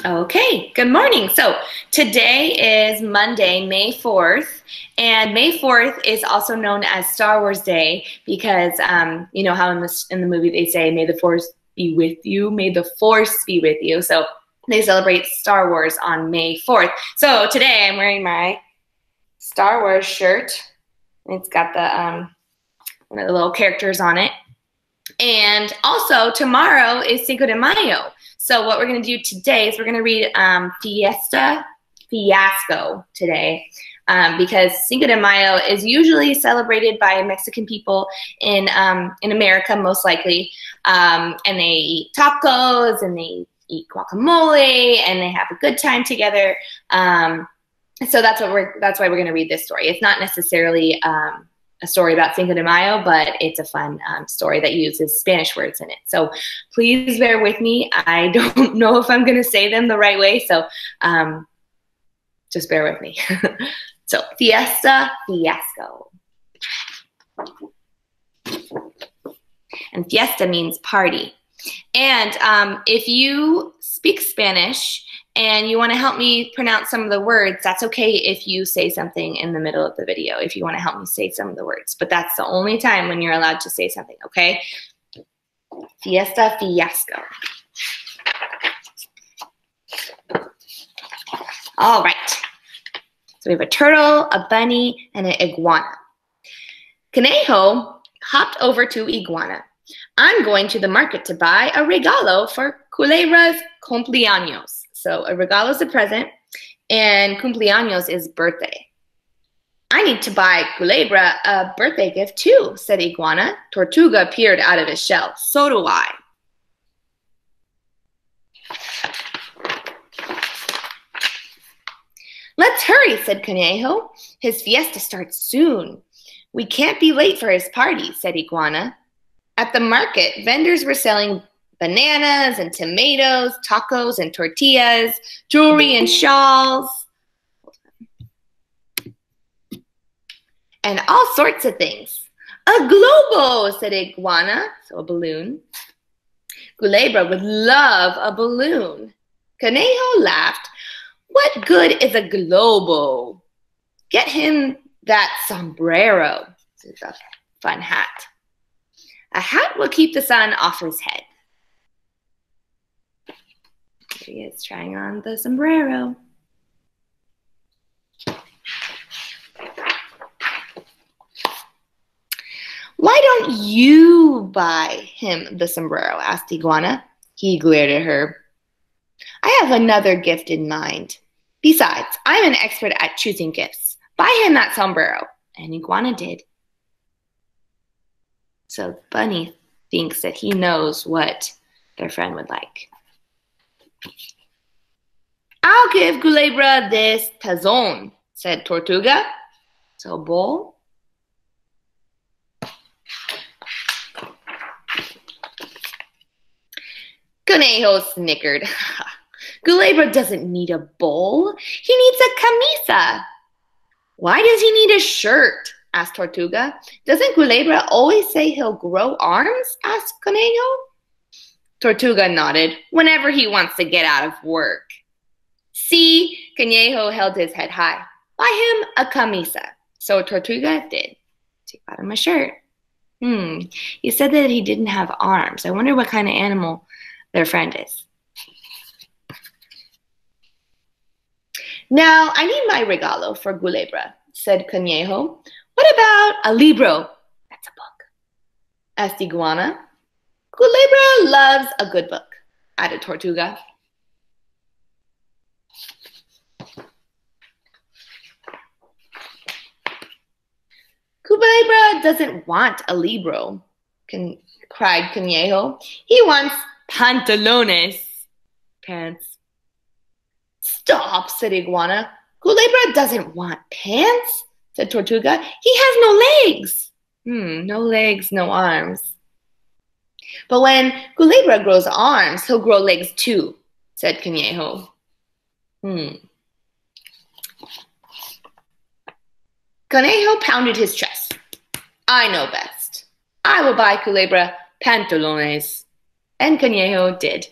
Okay, good morning. So today is Monday, May 4th, and May 4th is also known as Star Wars Day because you know how in the movie they say, "May the Force be with you, may the Force be with you." So they celebrate Star Wars on May 4th. So today I'm wearing my Star Wars shirt. It's got the one of the little characters on it. And also tomorrow is Cinco de Mayo. So what we're going to do today is we're going to read Fiesta Fiasco today because Cinco de Mayo is usually celebrated by Mexican people in America, most likely. And they eat tacos and they eat guacamole and they have a good time together. So that's why we're going to read this story. It's not necessarily a story about Cinco de Mayo, but it's a fun story that uses Spanish words in it. So please bear with me. I don't know if I'm going to say them the right way, so just bear with me. So, Fiesta Fiasco. And fiesta means party. And if you speak Spanish and you want to help me pronounce some of the words, that's okay if you say something in the middle of the video, if you want to help me say some of the words. But that's the only time when you're allowed to say something, okay? Fiesta Fiasco. All right. So we have a turtle, a bunny, and an iguana. Conejo hopped over to Iguana. I'm going to the market to buy a regalo for Culebra's cumpleaños. So a regalo is a present, and cumpleaños is birthday. I need to buy Culebra a birthday gift too, said Iguana. Tortuga peered out of his shell. So do I. Let's hurry, said Conejo. His fiesta starts soon. We can't be late for his party, said Iguana. At the market, vendors were selling bananas and tomatoes, tacos and tortillas, jewelry and shawls, and all sorts of things. A globo, said Iguana, so a balloon. Culebra would love a balloon. Conejo laughed. What good is a globo? Get him that sombrero. This is a fun hat. A hat will keep the sun off his head. Here he is trying on the sombrero. Why don't you buy him the sombrero? Asked Iguana. He glared at her. I have another gift in mind. Besides, I'm an expert at choosing gifts. Buy him that sombrero. And Iguana did. So Bunny thinks that he knows what their friend would like. I'll give Culebra this tazón, said Tortuga. So bowl. Conejo snickered. Culebra doesn't need a bowl. He needs a camisa. Why does he need a shirt? Asked Tortuga. Doesn't Culebra always say he'll grow arms? Asked Conejo. Tortuga nodded. Whenever he wants to get out of work. See, Conejo held his head high. Buy him a camisa. So Tortuga did. She got him a shirt. He said that he didn't have arms. I wonder what kind of animal their friend is. Now, I need my regalo for Culebra, said Conejo. What about a libro? That's a book. Asked Iguana. Culebra loves a good book, added Tortuga. Culebra doesn't want a libro, cried Conejo. He wants pantalones, pants. Stop, said Iguana. Culebra doesn't want pants, said Tortuga. He has no legs. No legs, no arms. But when Culebra grows arms, he'll grow legs too, said Conejo. Conejo pounded his chest. I know best. I will buy Culebra pantalones. And Conejo did.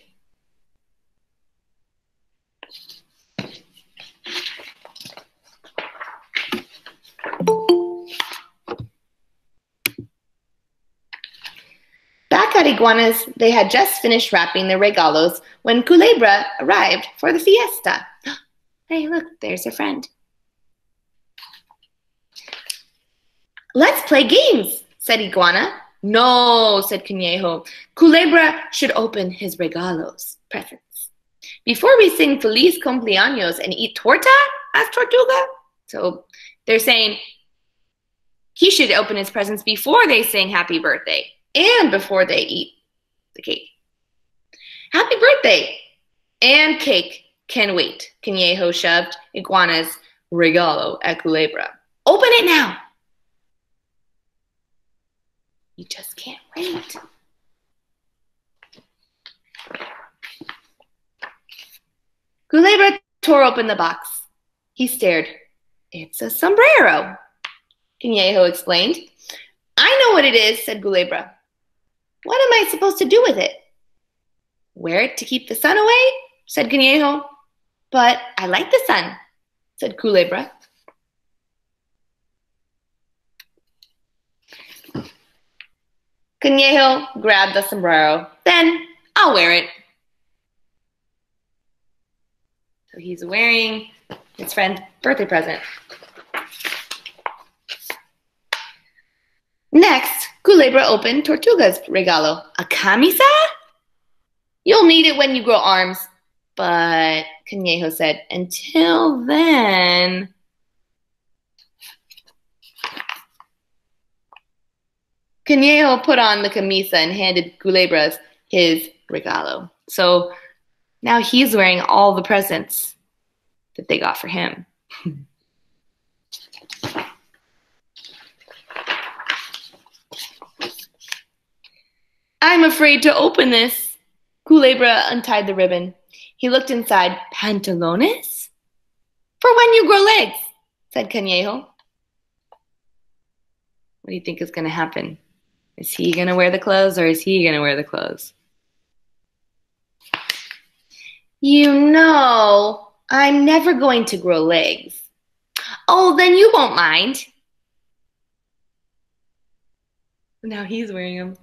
iguanas, they had just finished wrapping their regalos when Culebra arrived for the fiesta. Hey, look, there's her friend. Let's play games, said Iguana. No, said Conejo. Culebra should open his regalos, presents. Before we sing Feliz Cumpleaños and eat torta, asked Tortuga. So they're saying he should open his presents before they sing happy birthday and before they eat the cake. Happy birthday and cake can wait. Conejo shoved Iguana's regalo at Culebra. Open it now. You just can't wait. Culebra tore open the box. He stared. It's a sombrero, Conejo explained. I know what it is, said Culebra. What am I supposed to do with it? Wear it to keep the sun away, said Conejo. But I like the sun, said Culebra. Conejo grabbed the sombrero. Then I'll wear it. So he's wearing his friend's birthday present. Next, Culebra opened Tortuga's regalo. A camisa? You'll need it when you grow arms. But, Conejo said, until then... Conejo put on the camisa and handed Culebra his regalo. So now he's wearing all the presents that they got for him. I'm afraid to open this. Culebra untied the ribbon. He looked inside. Pantalones? For when you grow legs, said Conejo. What do you think is going to happen? Is he going to wear the clothes or is he going to wear the clothes? You know, I'm never going to grow legs. Oh, then you won't mind. Now he's wearing them.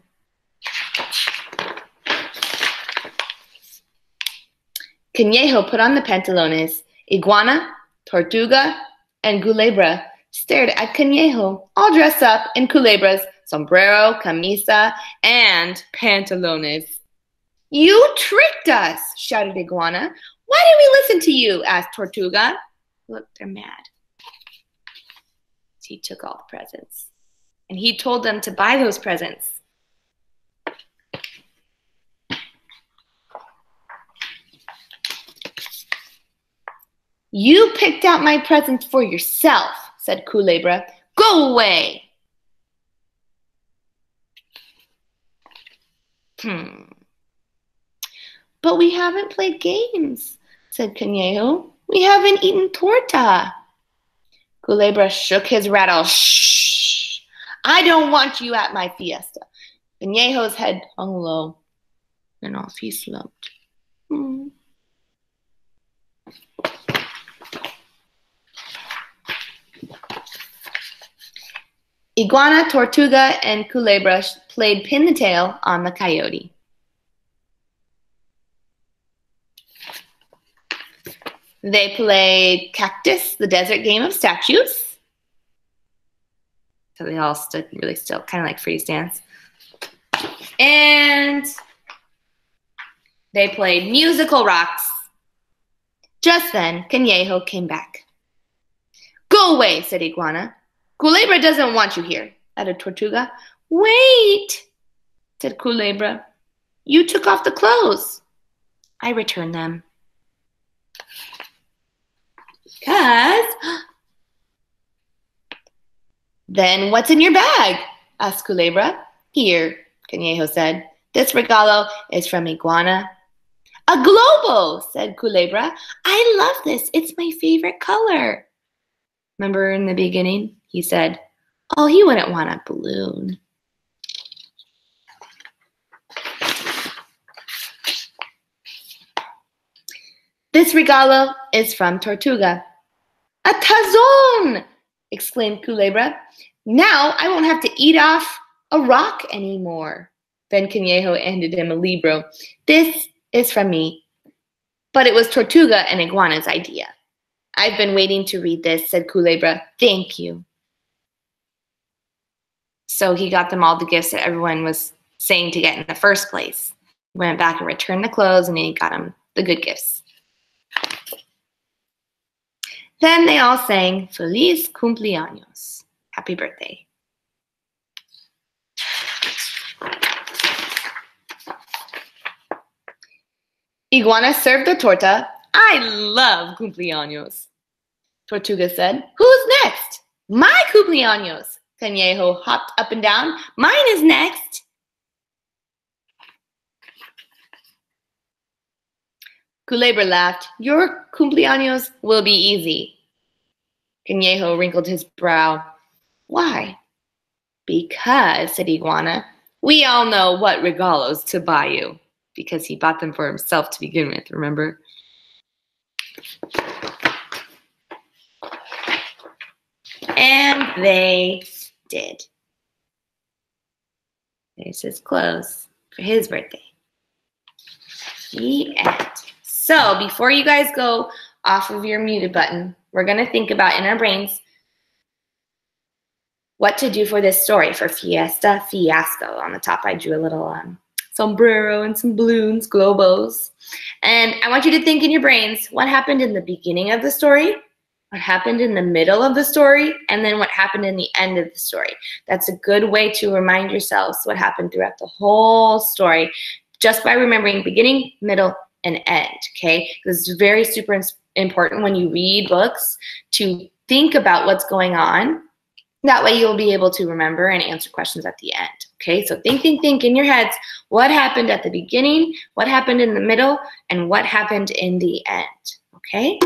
Conejo put on the pantalones. Iguana, Tortuga, and Culebra stared at Conejo, all dressed up in Culebra's sombrero, camisa, and pantalones. You tricked us, shouted Iguana. Why did we listen to you? Asked Tortuga. Look, they're mad. He took all the presents. And he told them to buy those presents. You picked out my presents for yourself, said Culebra. Go away. But we haven't played games, said Conejo. We haven't eaten torta. Culebra shook his rattle. Shh! I don't want you at my fiesta. Conejo's head hung low, and off he slumped. Iguana, Tortuga, and Culebra played pin the tail on the coyote. They played cactus, the desert game of statues. So they all stood really still, kind of like freeze dance. And they played musical rocks. Just then, Conejo came back. Go away, said Iguana. Culebra doesn't want you here, added Tortuga. Wait, said Culebra. You took off the clothes. I returned them. Because... Then what's in your bag? Asked Culebra. Here, Conejo said. This regalo is from Iguana. A globo, said Culebra. I love this. It's my favorite color. Remember in the beginning? He said, oh, he wouldn't want a balloon. This regalo is from Tortuga. A tazón! Exclaimed Culebra. Now I won't have to eat off a rock anymore. Then Conejo handed him a libro. This is from me, but it was Tortuga and Iguana's idea. I've been waiting to read this, said Culebra. Thank you. So he got them all the gifts that everyone was saying to get in the first place. He went back and returned the clothes, and he got them the good gifts. Then they all sang Feliz Cumpleaños. Happy birthday. Iguana served the torta. I love cumpleaños. Tortuga said, who's next? My cumpleaños. Conejo hopped up and down. Mine is next. Culebra laughed. Your cumpleaños will be easy. Conejo wrinkled his brow. Why? Because, said Iguana, we all know what regalos to buy you. Because he bought them for himself to begin with, remember? And they did. There's his clothes for his birthday. The end. So before you guys go off of your muted button, we're going to think about in our brains what to do for this story for Fiesta Fiasco. On the top, I drew a little sombrero and some balloons, globos. And I want you to think in your brains what happened in the beginning of the story, what happened in the middle of the story, and then what happened in the end of the story. That's a good way to remind yourselves what happened throughout the whole story just by remembering beginning, middle, and end, okay? This is very super important when you read books to think about what's going on. That way you'll be able to remember and answer questions at the end, okay? So think in your heads what happened at the beginning, what happened in the middle, and what happened in the end, okay?